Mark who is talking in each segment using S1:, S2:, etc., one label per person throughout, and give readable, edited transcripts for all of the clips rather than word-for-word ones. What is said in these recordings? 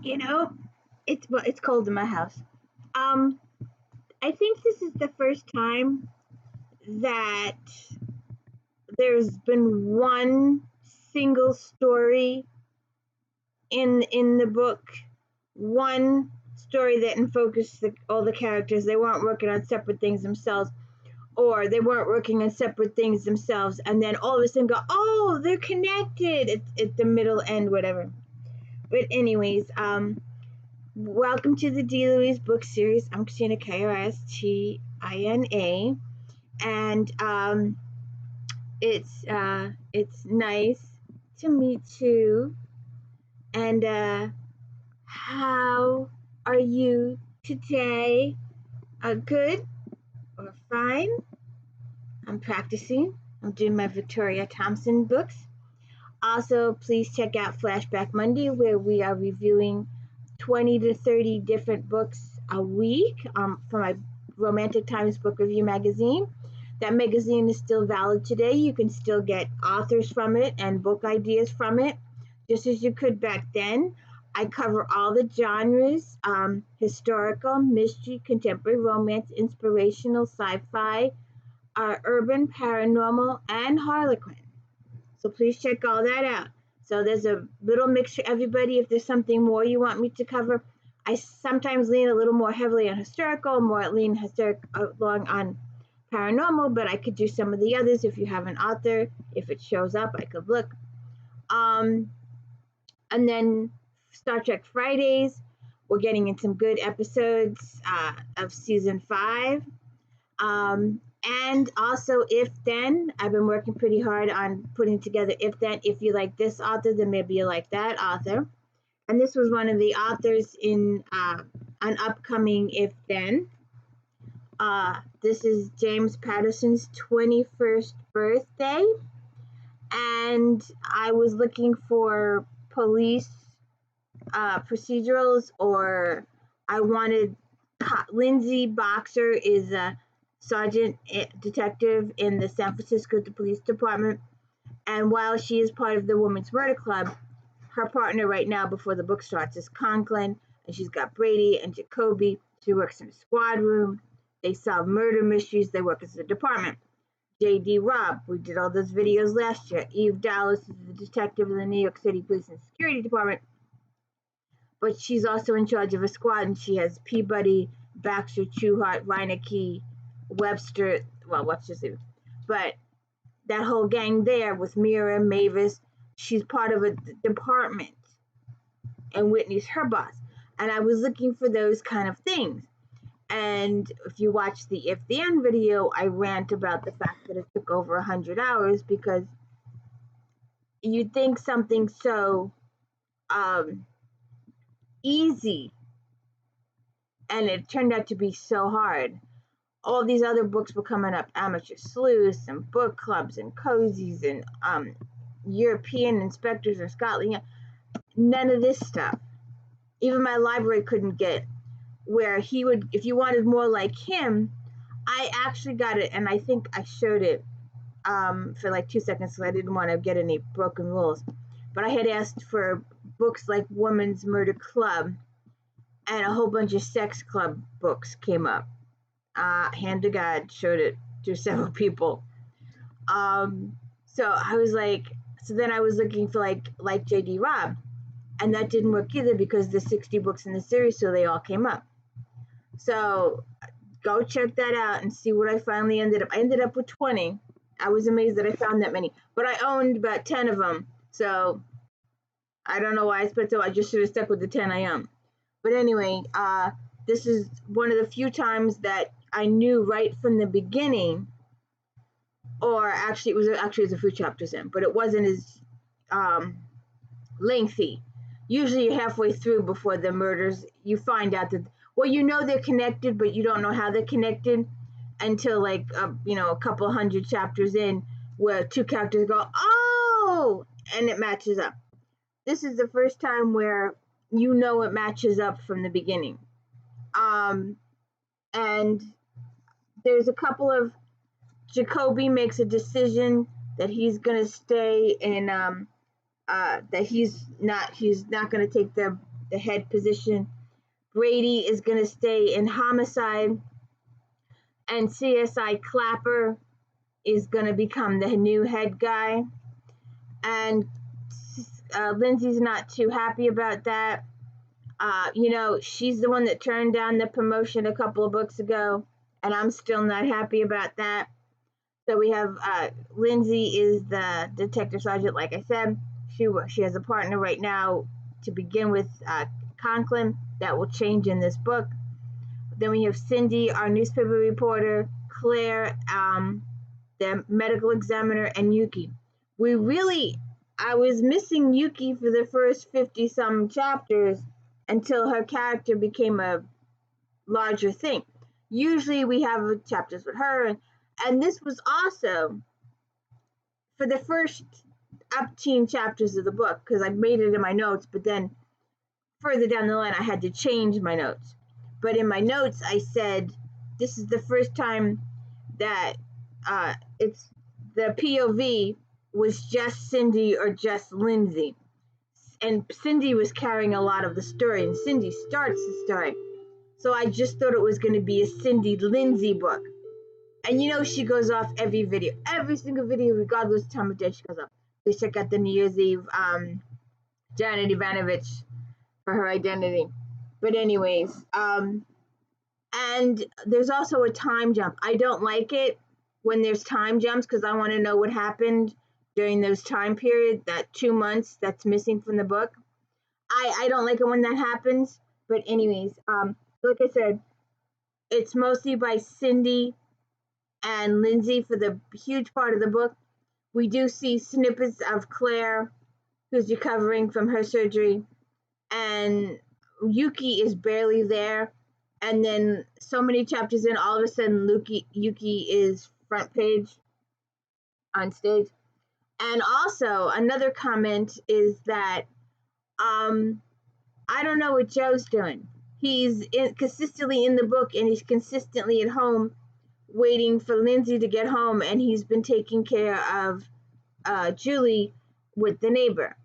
S1: You know, it's cold in my house. Um, I think this is the first time that there's been one single story in the book, one story that focused all the characters. They weren't working on separate things themselves, or they weren't working on separate things themselves, and then all of a sudden go, oh, they're connected at the middle end, whatever. But anyways, welcome to the D. Louise book series. I'm Christina, Kristina, and it's nice to meet you. And how are you today? Good or fine? I'm practicing. I'm doing my Victoria Thompson books. Also, please check out Flashback Monday, where we are reviewing 20 to 30 different books a week for my Romantic Times Book Review magazine. That magazine is still valid today. You can still get authors from it and book ideas from it, just as you could back then. I cover all the genres, historical, mystery, contemporary romance, inspirational, sci-fi, urban, paranormal, and Harlequin. So please check all that out. So there's a little mixture, everybody. If there's something more you want me to cover, I sometimes lean a little more heavily on historical, more lean along on paranormal, but I could do some of the others if you have an author. If it shows up, I could look. And then Star Trek Fridays, we're getting in some good episodes of season 5. And also If Then, I've been working pretty hard on putting together If Then. If you like this author, then maybe you like that author. And this was one of the authors in an upcoming If Then. This is James Patterson's 21st birthday. And I was looking for police procedurals, or I wanted Lindsay Boxer is a sergeant detective in the San Francisco Police Department, and while she is part of the Women's Murder Club, her partner right now before the book starts is Conklin, and she's got Brady and Jacoby. She works in a squad room. They solve murder mysteries. They work as a department. J.D. Robb, we did all those videos last year. Eve Dallas is the detective in the New York City Police and Security Department, but she's also in charge of a squad, and she has Peabody, Baxter, Trueheart, Reinecke, Webster, well, Webster's leaving, but that whole gang there with Mira, Mavis, she's part of a department, and Whitney's her boss. And I was looking for those kind of things. And if you watch the If the End video, I rant about the fact that it took over 100 hours, because you'd think something so easy, and it turned out to be so hard. All these other books were coming up, Amateur Sleuths and book clubs and cozies and European inspectors in Scotland. None of this stuff. Even my library couldn't get where he would, if you wanted more like him. I actually got it, and I think I showed it for like 2 seconds, so I didn't want to get any broken rules. But I had asked for books like Women's Murder Club, and a whole bunch of sex club books came up. Hand to God, showed it to several people. So I was like, so then I was looking for like J.D. Robb, and that didn't work either, because there's 60 books in the series, so they all came up. So go check that out and see what I finally ended up. I ended up with 20. I was amazed that I found that many, but I owned about 10 of them. So I don't know why I spent so. I just should have stuck with the 10 I own. But anyway, this is one of the few times that I knew right from the beginning, or actually it was a few chapters in, but it wasn't as lengthy. Usually you're halfway through before the murders, you find out that, well, you know they're connected, but you don't know how they're connected until like, a couple hundred chapters in, where two characters go, oh, and it matches up. This is the first time where you know it matches up from the beginning. And there's a couple of, Jacoby makes a decision that he's going to stay in, that he's not going to take the the head position. Brady is going to stay in Homicide, and CSI Clapper is going to become the new head guy. And Lindsay's not too happy about that. She's the one that turned down the promotion a couple of books ago, and I'm still not happy about that. So we have Lindsay is the detective sergeant, like I said. She has a partner right now to begin with, Conklin. That will change in this book. Then we have Cindy, our newspaper reporter, Claire, the medical examiner, and Yuki. I was missing Yuki for the first 50-some chapters until her character became a larger thing. Usually we have chapters with her, and this was also for the first up-teen chapters of the book, because I made it in my notes, but then further down the line I had to change my notes. But in my notes I said this is the first time that it's the POV was just Cindy or just Lindsay. And Cindy was carrying a lot of the story, and Cindy starts the story. So I just thought it was going to be a Cindy Lindsay book. And she goes off every single video, regardless of time of day, she goes off. Please check out the New Year's Eve Janet Ivanovich for her identity. But anyways, and there's also a time jump. I don't like it when there's time jumps because I want to know what happened during those time periods, that 2 months that's missing from the book. I don't like it when that happens. But anyways, like I said, it's mostly by Cindy and Lindsay for the huge part of the book. We do see snippets of Claire, who's recovering from her surgery, and Yuki is barely there. And then so many chapters in, all of a sudden Yuki is front page on stage. And also another comment is that I don't know what Joe's doing. He's consistently in the book, and he's consistently at home waiting for Lindsay to get home, and he's been taking care of Julie with the neighbor.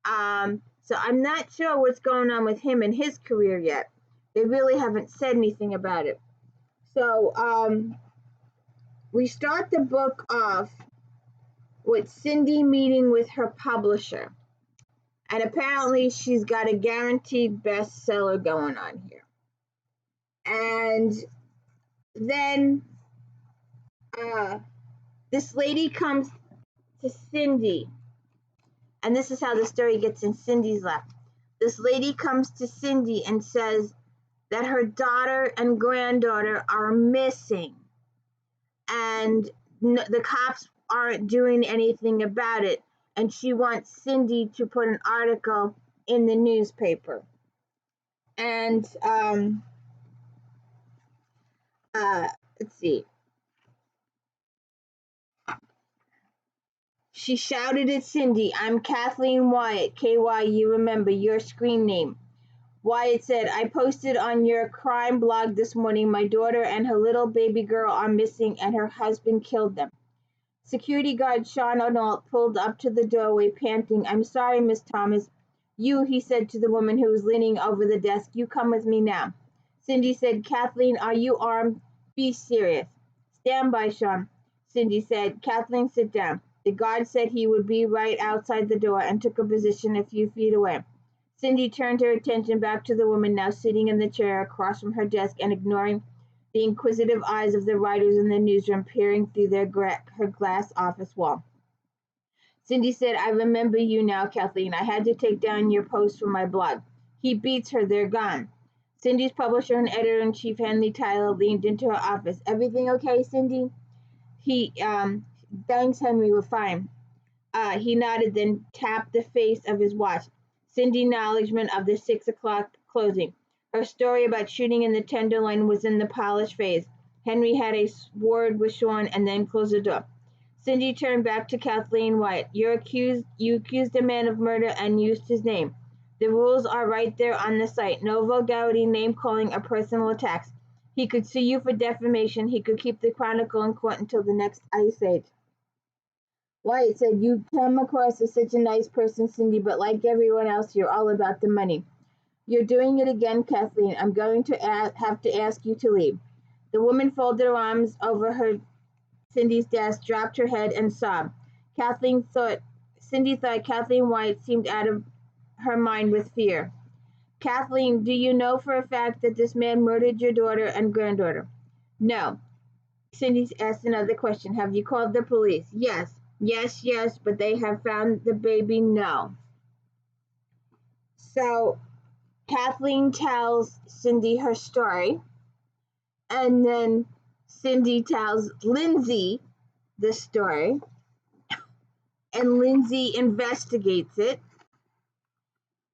S1: So I'm not sure what's going on with him and his career yet. They really haven't said anything about it. So we start the book off with Cindy meeting with her publisher. And apparently she's got a guaranteed bestseller going on here. And then this lady comes to Cindy. And this is how the story gets in Cindy's lap. This lady comes to Cindy and says that her daughter and granddaughter are missing. And the cops aren't doing anything about it. And she wants Cindy to put an article in the newspaper. And let's see. She shouted at Cindy, "I'm Kathleen Wyatt, KY, you remember your screen name." Wyatt said, "I posted on your crime blog this morning my daughter and her little baby girl are missing and her husband killed them." Security guard Sean O'Neill pulled up to the doorway, panting. "I'm sorry, Miss Thomas." "You," he said to the woman who was leaning over the desk, "you come with me now." Cindy said, "Kathleen, are you armed? Be serious." "Stand by, Sean," Cindy said. "Kathleen, sit down." The guard said he would be right outside the door and took a position a few feet away. Cindy turned her attention back to the woman now sitting in the chair across from her desk and ignoring the inquisitive eyes of the writers in the newsroom peering through her glass office wall. Cindy said, "I remember you now, Kathleen. I had to take down your post from my blog." "He beats her. They're gone." Cindy's publisher and editor-in-chief, Henry Tyler, leaned into her office. "Everything okay, Cindy?" "Thanks, Henry. We're fine." He nodded, then tapped the face of his watch. Cindy's acknowledgement of the 6 o'clock closing. Her story about shooting in the Tenderloin was in the polished phase. Henry had a word with Sean and then closed the door. Cindy turned back to Kathleen Wyatt. You accused a man of murder and used his name. The rules are right there on the site. No vulgarity, name-calling, or personal attacks. He could sue you for defamation. He could keep the Chronicle in court until the next ice age. Wyatt said, "You come across as such a nice person, Cindy, but like everyone else, you're all about the money." You're doing it again, Kathleen. I'm going to have to ask you to leave. The woman folded her arms over her Cindy's desk, dropped her head, and sobbed. Cindy thought Kathleen White seemed out of her mind with fear. Kathleen, do you know for a fact that this man murdered your daughter and granddaughter? No. Cindy asked another question. Have you called the police? Yes. Yes, but they have found the baby? No. So Kathleen tells Cindy her story, and then Cindy tells Lindsay the story, and Lindsay investigates it,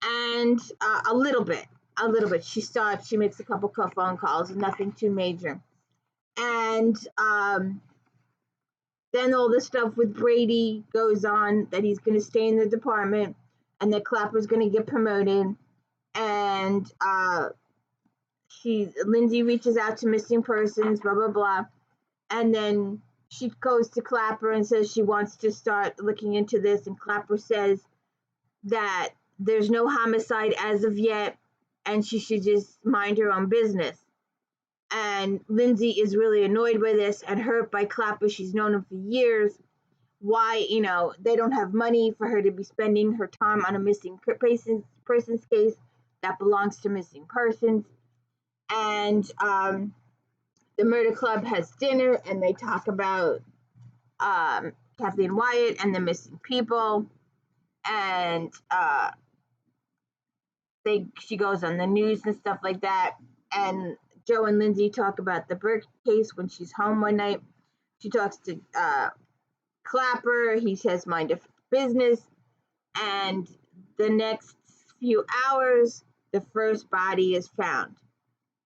S1: and a little bit. She stops, she makes a couple of phone calls, nothing too major. And then all this stuff with Brady goes on, that he's going to stay in the department, and that Clapper's going to get promoted. And Lindsay reaches out to missing persons, blah, blah, blah. And then she goes to Clapper and says she wants to start looking into this. And Clapper says that there's no homicide as of yet, and she should just mind her own business. And Lindsay is really annoyed by this and hurt by Clapper. She's known him for years. Why, they don't have money for her to be spending her time on a missing person's case that belongs to missing persons. And the murder club has dinner, and they talk about Kathleen Wyatt and the missing people. And she goes on the news and stuff like that. And Joe and Lindsay talk about the Burke case when she's home one night. She talks to Clapper. He says, mind your business. And the next few hours, the first body is found.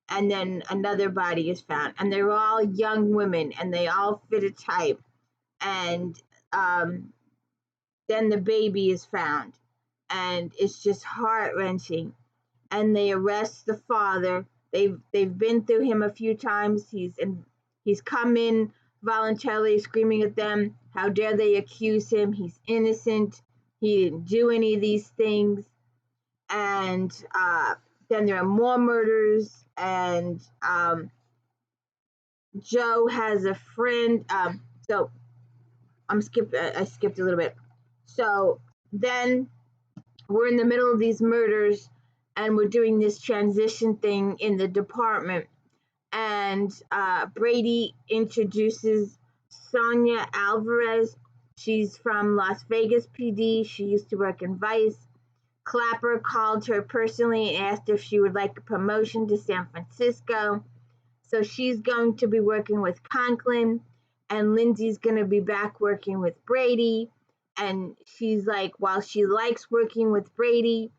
S1: And then another body is found. And they're all young women, and they all fit a type. And then the baby is found. And it's just heart-wrenching. And they arrest the father. They've been through him a few times. He's come in voluntarily, screaming at them. How dare they accuse him? He's innocent. He didn't do any of these things. And then there are more murders. And Joe has a friend. So I skipped a little bit. So then we're in the middle of these murders, and we're doing this transition thing in the department. And Brady introduces Sonia Alvarez. She's from Las Vegas PD. She used to work in Vice. Clapper called her personally and asked if she would like a promotion to San Francisco. So she's going to be working with Conklin, and Lindsay's going to be back working with Brady. And she's like, while she likes working with Brady,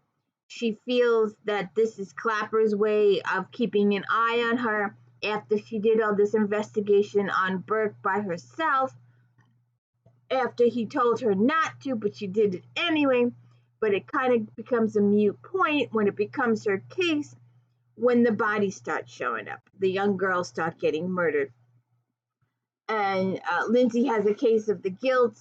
S1: she feels that this is Clapper's way of keeping an eye on her after she did all this investigation on Burke by herself, after he told her not to, but she did it anyway. But it kind of becomes a moot point when it becomes her case, when the bodies start showing up. The young girls start getting murdered. And Lindsay has a case of the guilt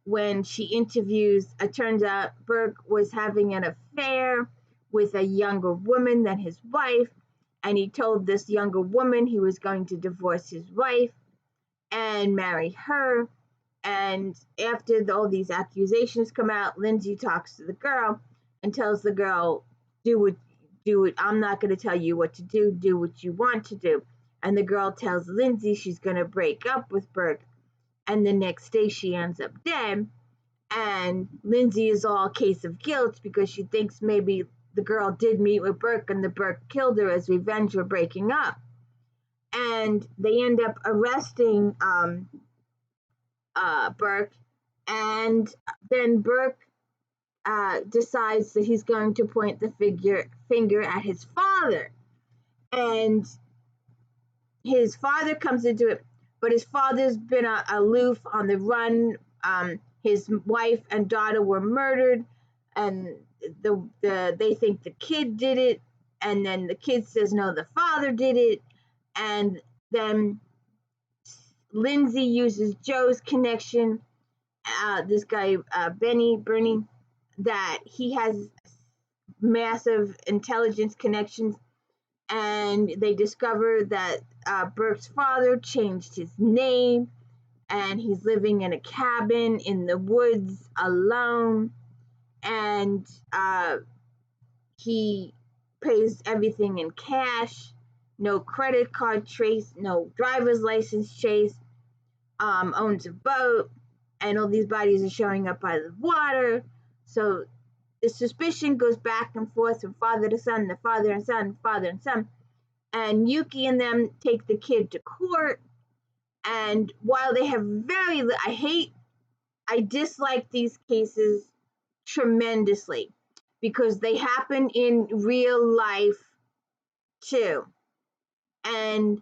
S1: when she interviews. It turns out Burke was having an affair with a younger woman than his wife, and he told this younger woman he was going to divorce his wife and marry her. And after all these accusations come out, Lindsay talks to the girl and tells the girl, do it. I'm not going to tell you what to do what you want to do. And the girl tells Lindsay she's going to break up with Burke, and the next day she ends up dead. And Lindsay is all a case of guilt because she thinks maybe the girl did meet with Burke, and the Burke killed her as revenge for breaking up. And they end up arresting Burke, and then Burke decides that he's going to point the finger at his father. And his father comes into it, but his father's been aloof, on the run. His wife and daughter were murdered, and they think the kid did it, and then the kid says no, the father did it. And then Lindsay uses Joe's connection, this guy Bernie, that he has massive intelligence connections, and they discover that Burke's father changed his name, and he's living in a cabin in the woods alone, and he pays everything in cash, no credit card trace, no driver's license chase, owns a boat, and all these bodies are showing up by the water. So the suspicion goes back and forth from father to son, the father and son, father and son. And Yuki and them take the kid to court. And while they have I dislike these cases tremendously because they happen in real life too. And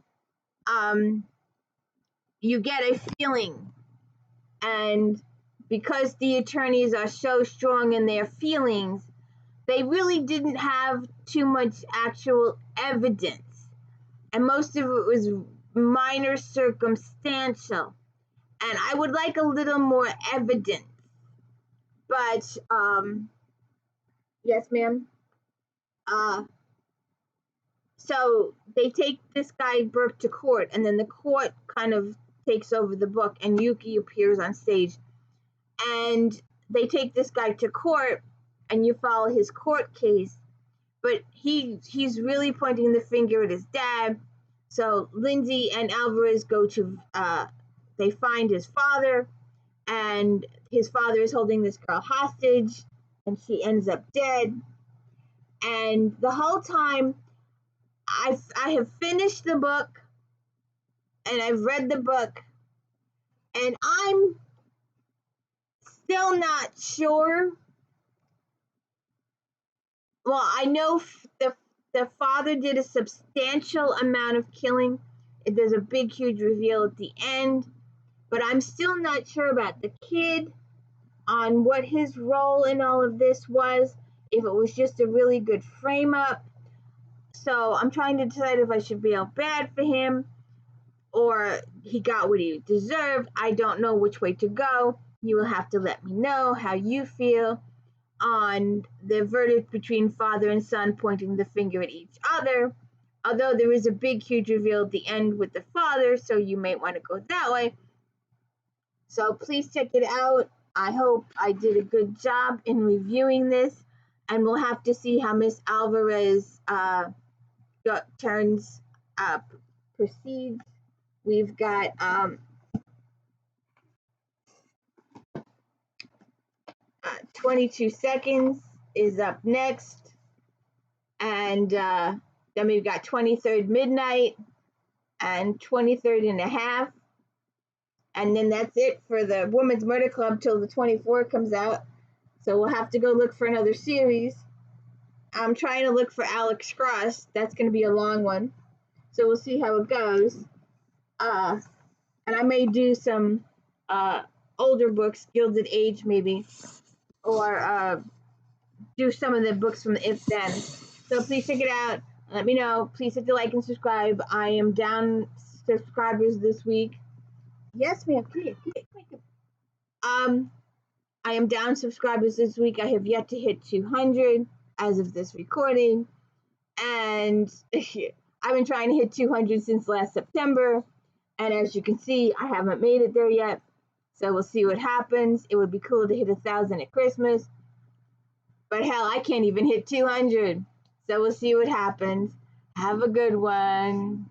S1: you get a feeling. And because the attorneys are so strong in their feelings, they really didn't have too much actual evidence. And most of it was minor circumstantial. And I would like a little more evidence. But, yes, ma'am. So they take this guy Burke to court, and then the court kind of takes over the book, and Yuki appears on stage. And they take this guy to court, and you follow his court case. But he's really pointing the finger at his dad. So Lindsay and Alvarez go to, they find his father, and his father is holding this girl hostage, and she ends up dead. And the whole time, I have finished the book, and I've read the book, and I'm still not sure. Well, I know the father did a substantial amount of killing. There's a big, huge reveal at the end, but I'm still not sure about the kid, on what his role in all of this was, if it was just a really good frame up. So I'm trying to decide if I should feel bad for him or he got what he deserved. I don't know which way to go. You will have to let me know how you feel on the verdict between father and son pointing the finger at each other. Although there is a big, huge reveal at the end with the father, so you may want to go that way. So please check it out. I hope I did a good job in reviewing this, and we'll have to see how Miss Alvarez proceeds. We've got 22 seconds is up next, and then we've got 23rd midnight and 23rd and a half, and then that's it for the Women's Murder Club till the 24 comes out. So we'll have to go look for another series. I'm trying to look for Alex Cross. That's going to be a long one, so we'll see how it goes. And I may do some older books, Gilded Age maybe, or do some of the books from the If Then. So please check it out. Let me know. Please hit the like and subscribe. I am down subscribers this week. Yes, ma'am. Come here. I am down subscribers this week. I have yet to hit 200 as of this recording. And I've been trying to hit 200 since last September. And as you can see, I haven't made it there yet. So we'll see what happens. It would be cool to hit 1,000 at Christmas. But hell, I can't even hit 200. So we'll see what happens. Have a good one.